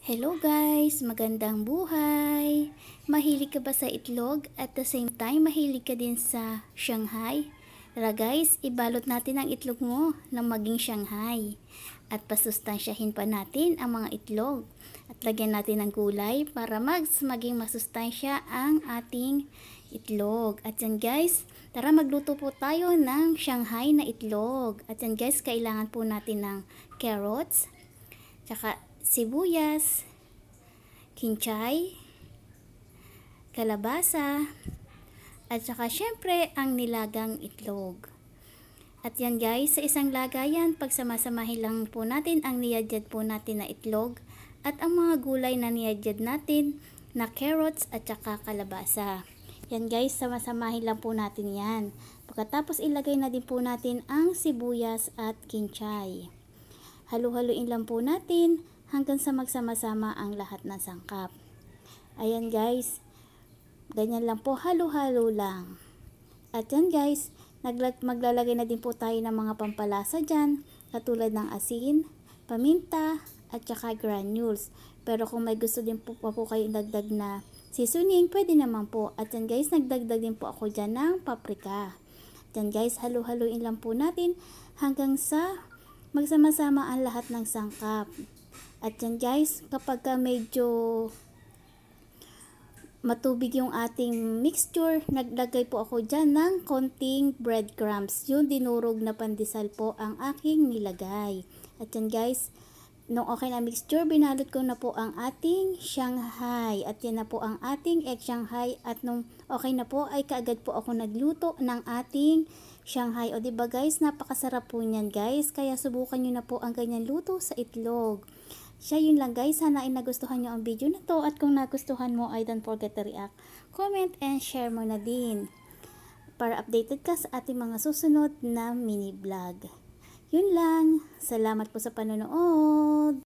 Hello guys! Magandang buhay! Mahilig ka ba sa itlog at the same time mahilig ka din sa Shanghai? Tara guys, ibalot natin ang itlog mo na maging Shanghai. At pasustansyahin pa natin ang mga itlog. At lagyan natin ng gulay para maging masustansya ang ating itlog. At yan guys, tara magluto po tayo ng Shanghai na itlog. At yan guys, kailangan po natin ng carrots, tsaka sibuyas, kinchay, kalabasa, at saka syempre ang nilagang itlog. At yan guys, sa isang lagayan, pagsamasamahin lang po natin ang niyadyad po natin na itlog at ang mga gulay na niyadyad natin na carrots at saka kalabasa. Yan guys, samasamahin lang po natin yan. Pagkatapos ilagay na din po natin ang sibuyas at kinchay. Halu-haluin lang po natin hanggang sa magsama-sama ang lahat ng sangkap. Ayan guys, ganyan lang po, halo-halo lang. At yan guys, maglalagay na din po tayo ng mga pampalasa dyan, katulad ng asin, paminta, at saka granules. Pero kung may gusto din po kayo dagdag na seasoning, pwede naman po. At yan guys, nagdagdag din po ako dyan ng paprika. At yan guys, halo-haloin lang po natin hanggang sa magsama-sama ang lahat ng sangkap. At yan guys, kapag medyo matubig yung ating mixture, naglagay po ako dyan ng konting breadcrumbs. Yung dinurog na pandesal po ang aking nilagay. At yan guys, nung okay na mixture, binalot ko na po ang ating Shanghai. At yan na po ang ating egg Shanghai. At nung okay na po, ay kaagad po ako nagluto ng ating Shanghai. O diba guys, napakasarap po niyan guys. Kaya subukan nyo na po ang ganyan luto sa itlog. Siya yun lang guys, sana ay nagustuhan nyo ang video na to. At kung nagustuhan mo ay don't forget to react, comment, and share mo na din. Para updated ka sa ating mga susunod na mini vlog. Yun lang. Salamat po sa panonood.